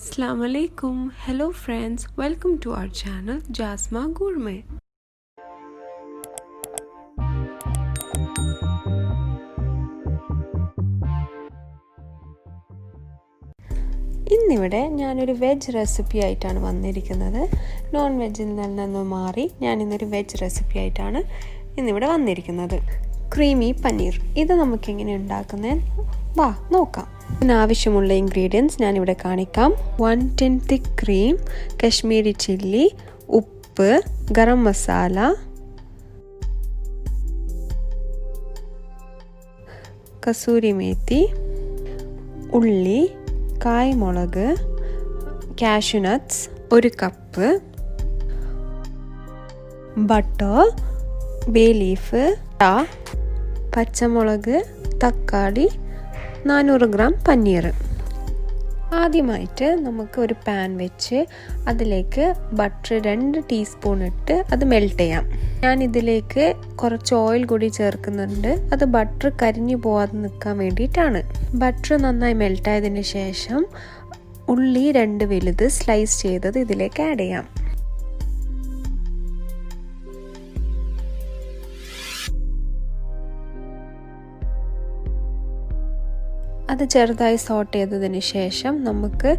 Assalamu alaikum. Hello friends, welcome to our channel Jasma Gourmet. ഇന്നിവിടെ ഞാനൊരു veg recipe ആയിട്ടാണ് വന്നിരിക്കുന്നത്. നോൺ വെജിൽ നിന്ന് മാറി ഞാനിന്നൊരു വെജ് റെസിപ്പി ആയിട്ടാണ് ഇന്നിവിടെ വന്നിരിക്കുന്നത്. ക്രീമി പനീർ. ഇത് നമുക്ക് എങ്ങനെ ഉണ്ടാക്കുന്നത് വാ നോക്കാം. ഇതിനാവശ്യമുള്ള ഇൻഗ്രീഡിയൻസ് ഞാനിവിടെ കാണിക്കാം. 1 tin thick cream, Kashmiri chilli, ഉപ്പ്, ഗരം മസാല, കസൂരി മേത്തി, ഉള്ളി, കായ്മുളക്, cashew nuts 1 cup, butter, bay leaf, പച്ചമുളക്, തക്കാളി, 400 ഗ്രാം പനീർ. ആദ്യമായിട്ട് നമുക്ക് ഒരു പാൻ വെച്ച് അതിലേക്ക് ബട്ടർ 2 ടീസ്പൂൺ ഇട്ട് അത് മെൽറ്റ് ചെയ്യാം. ഞാൻ ഇതിലേക്ക് കുറച്ച് ഓയിൽ കൂടി ചേർക്കുന്നുണ്ട്. അത് ബട്ടർ കരിഞ്ഞു പോവാതെ നിൽക്കാൻ വേണ്ടിയിട്ടാണ്. ബട്ടർ നന്നായി മെൽറ്റായതിന് ശേഷം ഉള്ളി 2 വലുത് സ്ലൈസ് ചെയ്തത് ഇതിലേക്ക് ആഡ് ചെയ്യാം. അത് ചെറുതായി സോട്ട് ചെയ്തതിന് ശേഷം നമുക്ക്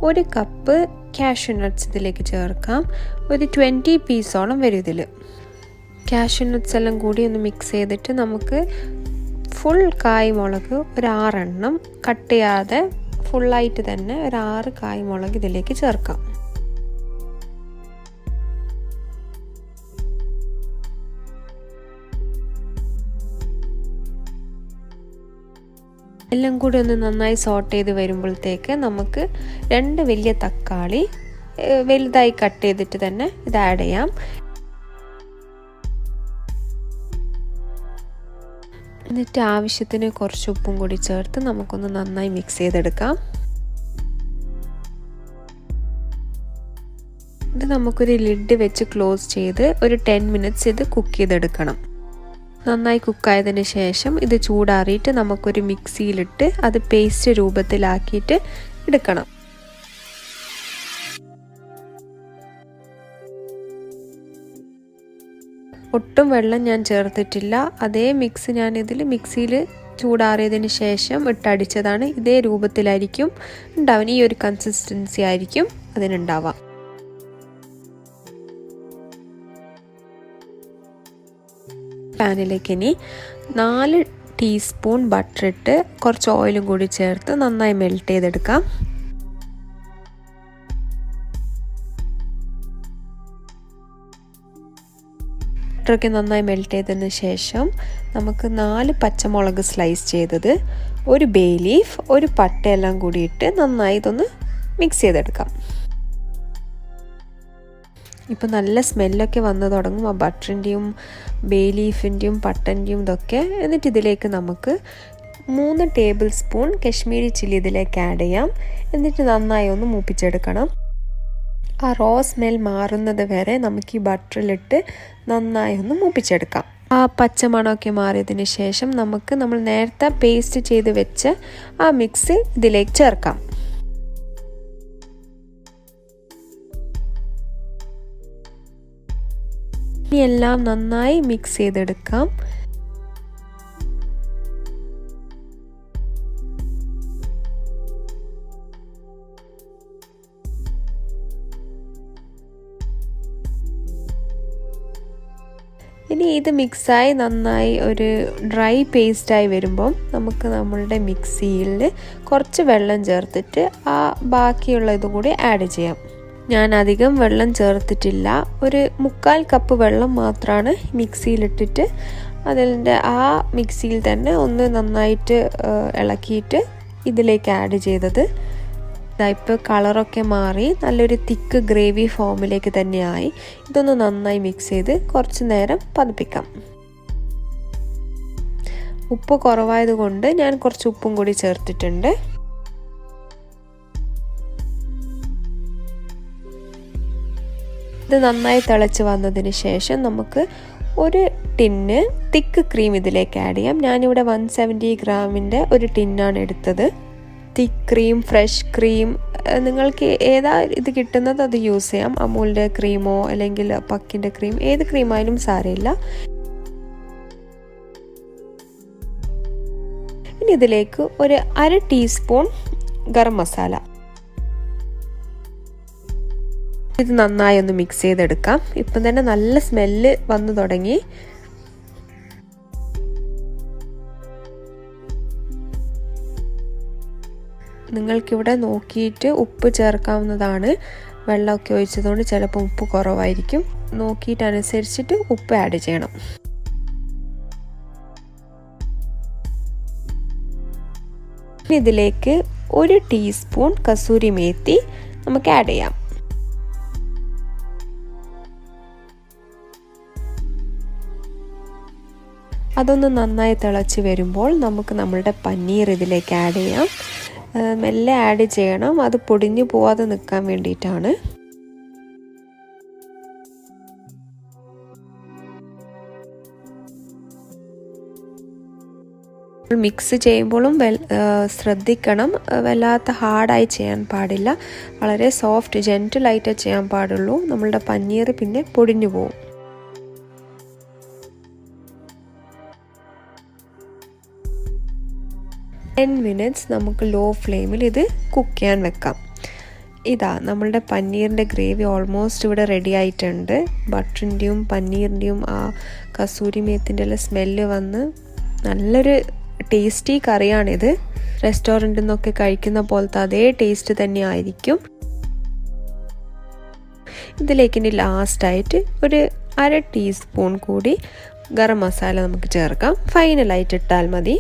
1 കപ്പ് കാഷ്യൂ നട്ട്സ് ഇതിലേക്ക് ചേർക്കാം. ഒരു 20 പീസോളം വരും ഇതിൽ. കാഷ്യൂ നട്ട്സ് എല്ലാം കൂടി ഒന്ന് മിക്സ് ചെയ്തിട്ട് നമുക്ക് ഫുൾ കായ്മുളക് ഒരു 6 എണ്ണം കട്ട് ചെയ്യാതെ ഫുള്ളായിട്ട് തന്നെ ഒരു 6 കായ്മുളക് ഇതിലേക്ക് ചേർക്കാം. എല്ലാം കൂടി ഒന്ന് നന്നായി സോട്ട് ചെയ്ത് വരുമ്പോഴത്തേക്ക് നമുക്ക് 2 വലിയ തക്കാളി വലുതായി കട്ട് ചെയ്തിട്ട് തന്നെ ഇത് ആഡ് ചെയ്യാം. എന്നിട്ട് ആവശ്യത്തിന് കുറച്ച് ഉപ്പും കൂടി ചേർത്ത് നമുക്കൊന്ന് നന്നായി മിക്സ് ചെയ്തെടുക്കാം. ഇത് നമുക്കൊരു ലിഡ് വെച്ച് ക്ലോസ് ചെയ്ത് ഒരു 10 മിനിറ്റ്സ് ഇത് കുക്ക് ചെയ്തെടുക്കണം. നന്നായി കുക്കായതിന് ശേഷം ഇത് ചൂടാറിയിട്ട് നമുക്കൊരു മിക്സിയിലിട്ട് അത് പേസ്റ്റ് രൂപത്തിലാക്കിയിട്ട് എടുക്കണം. ഒട്ടും വെള്ളം ഞാൻ ചേർത്തിട്ടില്ല. അതേ മിക്സ് ഞാൻ ഇതിൽ മിക്സിയിൽ ചൂടാറിയതിന് ശേഷം ഇട്ടടിച്ചതാണ്. ഇതേ രൂപത്തിലായിരിക്കും ഉണ്ടാവാൻ. ഈ ഒരു കൺസിസ്റ്റൻസി ആയിരിക്കും അതിനുണ്ടാവാം. പാനിലേക്ക് ഇനി 4 ടീസ്പൂൺ ബട്ടർ ഇട്ട് കുറച്ച് ഓയിലും കൂടി ചേർത്ത് നന്നായി മെൽറ്റ് ചെയ്തെടുക്കാം. ബട്ടറൊക്കെ നന്നായി മെൽറ്റ് ചെയ്തതിന് ശേഷം നമുക്ക് 4 പച്ചമുളക് സ്ലൈസ് ചെയ്തത്, 1 ബേ ലീഫ്, 1 പട്ട എല്ലാം കൂടി ഇട്ട് നന്നായി ഇതൊന്ന് മിക്സ് ചെയ്തെടുക്കാം. ഇപ്പോൾ നല്ല സ്മെല്ലൊക്കെ വന്നു തുടങ്ങും ആ ബട്ടറിൻ്റെയും ബേ ലീഫിൻ്റെയും പട്ടൻ്റെയും ഇതൊക്കെ. എന്നിട്ട് ഇതിലേക്ക് നമുക്ക് 3 ടേബിൾ സ്പൂൺ കശ്മീരി ചില്ലി ഇതിലേക്ക് ആഡ് ചെയ്യാം. എന്നിട്ട് നന്നായി ഒന്ന് മൂപ്പിച്ചെടുക്കണം. ആ റോ സ്മെൽ മാറുന്നത് വരെ നമുക്ക് ഈ ബട്ടറിലിട്ട് നന്നായി ഒന്ന് മൂപ്പിച്ചെടുക്കാം. ആ പച്ചമണമൊക്കെ മാറിയതിന് ശേഷം നമ്മൾ നേരത്തെ പേസ്റ്റ് ചെയ്ത് വെച്ച ആ മിക്സ് ഇതിലേക്ക് ചേർക്കാം. എല്ലാം നന്നായി മിക്സ് ചെയ്തെടുക്കാം. ഇനി ഇത് മിക്സായി നന്നായി ഒരു ഡ്രൈ പേസ്റ്റായി വരുമ്പം നമുക്ക് നമ്മളുടെ മിക്സിയിൽ കുറച്ച് വെള്ളം ചേർത്തിട്ട് ആ ബാക്കിയുള്ള ഇതും കൂടി ആഡ് ചെയ്യാം. ഞാൻ അധികം വെള്ളം ചേർത്തിട്ടില്ല. ഒരു 3/4 കപ്പ് വെള്ളം മാത്രമാണ് മിക്സിയിലിട്ടിട്ട് അതിൻ്റെ ആ മിക്സിയിൽ തന്നെ ഒന്ന് നന്നായിട്ട് ഇളക്കിയിട്ട് ഇതിലേക്ക് ആഡ് ചെയ്തത്. ഇപ്പോൾ കളറൊക്കെ മാറി നല്ലൊരു തിക്ക് ഗ്രേവി ഫോമിലേക്ക് തന്നെയായി. ഇതൊന്ന് നന്നായി മിക്സ് ചെയ്ത് കുറച്ച് നേരം പതിപ്പിക്കാം. ഉപ്പ് കുറവായതുകൊണ്ട് ഞാൻ കുറച്ച് ഉപ്പും കൂടി ചേർത്തിട്ടുണ്ട്. ഇത് നന്നായി തിളച്ച് വന്നതിന് ശേഷം നമുക്ക് 1 ടിന്ന് തിക്ക് ക്രീം ഇതിലേക്ക് ആഡ് ചെയ്യാം. ഞാനിവിടെ 170 ഗ്രാമിൻ്റെ ഒരു ടിന്നാണ് എടുത്തത്. തിക്ക് ക്രീം, ഫ്രഷ് ക്രീം, നിങ്ങൾക്ക് ഏതാ ഇത് കിട്ടുന്നത് അത് യൂസ് ചെയ്യാം. അമൂലിൻ്റെ ക്രീമോ അല്ലെങ്കിൽ പക്കിൻ്റെ ക്രീം, ഏത് ക്രീമായാലും സാരമില്ല. ഇനി ഇതിലേക്ക് ഒരു 1/2 ടീസ്പൂൺ ഗരം മസാല. ഇത് നന്നായി ഒന്ന് മിക്സ് ചെയ്തെടുക്കാം. ഇപ്പം തന്നെ നല്ല സ്മെല്ല് വന്നു തുടങ്ങി. നിങ്ങൾക്കിവിടെ നോക്കിയിട്ട് ഉപ്പ് ചേർക്കാവുന്നതാണ്. വെള്ളമൊക്കെ ഒഴിച്ചതുകൊണ്ട് ചിലപ്പോൾ ഉപ്പ് കുറവായിരിക്കും. നോക്കിയിട്ട് അനുസരിച്ചിട്ട് ഉപ്പ് ആഡ് ചെയ്യണം. ഇതിലേക്ക് 1 ടീസ്പൂൺ കസൂരി മേത്തി നമുക്ക് ആഡ് ചെയ്യാം. അതൊന്ന് നന്നായി തിളച്ച് വരുമ്പോൾ നമുക്ക് നമ്മളുടെ പനീർ ഇതിലേക്ക് ആഡ് ചെയ്യാം. മെല്ലെ ആഡ് ചെയ്യണം, അത് പൊടിഞ്ഞു പോവാതെ നിൽക്കാൻ വേണ്ടിയിട്ടാണ്. മിക്സ് ചെയ്യുമ്പോഴും ശ്രദ്ധിക്കണം, വല്ലാത്ത ഹാർഡായി ചെയ്യാൻ പാടില്ല. വളരെ സോഫ്റ്റ് ജെൻറ്റിലായിട്ടേ ചെയ്യാൻ പാടുള്ളൂ. നമ്മളുടെ പനീർ പിന്നെ പൊടിഞ്ഞു പോകും. മിനിറ്റ്സ് നമുക്ക് ലോ ഫ്ലെയിമിൽ ഇത് കുക്ക് ചെയ്യാൻ വെക്കാം. ഇതാ നമ്മളുടെ പനീറിൻ്റെ ഗ്രേവി ഓൾമോസ്റ്റ് ഇവിടെ റെഡി ആയിട്ടുണ്ട്. ബട്ടറിൻ്റെയും പനീറിൻ്റെയും ആ കസൂരി മേത്തിൻ്റെ എല്ലാം സ്മെല്ല് വന്ന് നല്ലൊരു ടേസ്റ്റി കറിയാണിത്. റെസ്റ്റോറൻറ്റിൽ നിന്നൊക്കെ കഴിക്കുന്ന പോലത്തെ അതേ ടേസ്റ്റ് തന്നെ ആയിരിക്കും. ഇതിലേക്ക് ഇനി ലാസ്റ്റായിട്ട് ഒരു 1/2 ടീസ്പൂൺ കൂടി ഗരം മസാല നമുക്ക് ചേർക്കാം. ഫൈനലായിട്ട് ഇട്ടാൽ മതി.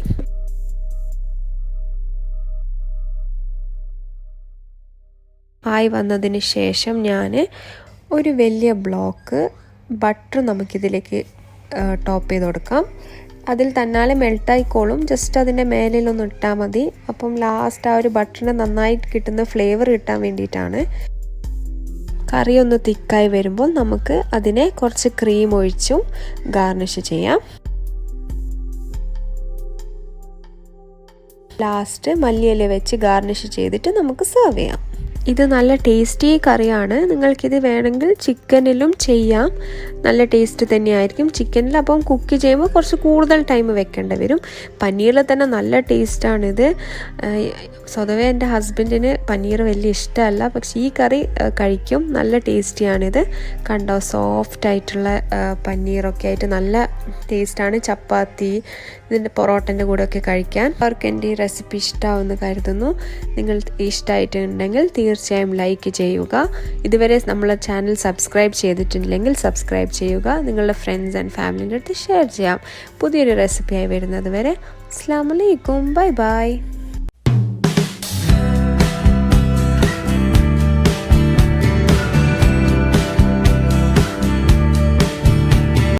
ആയി വന്നതിന് ശേഷം ഞാൻ ഒരു വലിയ ബ്ലോക്ക് ബട്ടർ നമുക്കിതിലേക്ക് ടോപ്പ് ചെയ്ത് കൊടുക്കാം. അതിൽ തന്നാലെ മെൽട്ടായിക്കോളും. ജസ്റ്റ് അതിൻ്റെ മേലിലൊന്ന് ഇട്ടാൽ മതി. അപ്പം ലാസ്റ്റ് ആ ഒരു ബട്ടറിന് നന്നായിട്ട് കിട്ടുന്ന ഫ്ലേവർ കിട്ടാൻ വേണ്ടിയിട്ടാണ്. കറി ഒന്ന് തിക്കായി വരുമ്പോൾ നമുക്ക് അതിനെ കുറച്ച് ക്രീം ഒഴിച്ചും ഗാർണിഷ് ചെയ്യാം. ലാസ്റ്റ് മല്ലിയില വെച്ച് ഗാർണിഷ് ചെയ്തിട്ട് നമുക്ക് സെർവ് ചെയ്യാം. ഇത് നല്ല ടേസ്റ്റി കറിയാണ്. നിങ്ങൾക്കിത് വേണമെങ്കിൽ ചിക്കനിലും ചെയ്യാം. നല്ല ടേസ്റ്റ് തന്നെയായിരിക്കും. ചിക്കനിൽ അപ്പം കുക്ക് ചെയ്യുമ്പോൾ കുറച്ച് കൂടുതൽ ടൈം വെക്കേണ്ടി വരും. പനീറിൽ തന്നെ നല്ല ടേസ്റ്റാണിത്. സ്വതവേ എൻ്റെ ഹസ്ബൻഡിന് പനീർ വലിയ ഇഷ്ടമല്ല, പക്ഷേ ഈ കറി കഴിക്കും. നല്ല ടേസ്റ്റിയാണിത്. കണ്ടോ, സോഫ്റ്റ് ആയിട്ടുള്ള പനീറൊക്കെ ആയിട്ട് നല്ല ടേസ്റ്റാണ്. ചപ്പാത്തി, ഇതിൻ്റെ പൊറോട്ടൻ്റെ കൂടെയൊക്കെ കഴിക്കാൻ. അവർക്ക് എൻ്റെ ഈ റെസിപ്പി ഇഷ്ടമാവുമെന്ന് കരുതുന്നു. നിങ്ങൾ ഇഷ്ടമായിട്ടുണ്ടെങ്കിൽ തീർച്ചയായും ലൈക്ക് ചെയ്യുക. ഇതുവരെ നമ്മളെ ചാനൽ സബ്സ്ക്രൈബ് ചെയ്തിട്ടില്ലെങ്കിൽ സബ്സ്ക്രൈബ് ചെയ്യുക. നിങ്ങളുടെ ഫ്രണ്ട്സ് ആൻഡ് ഫാമിലിൻ്റെ അടുത്ത് ഷെയർ ചെയ്യാം. പുതിയൊരു റെസിപ്പിയായി വരുന്നത് വരെ അസ്സലാമു അലൈക്കും. Bye bye.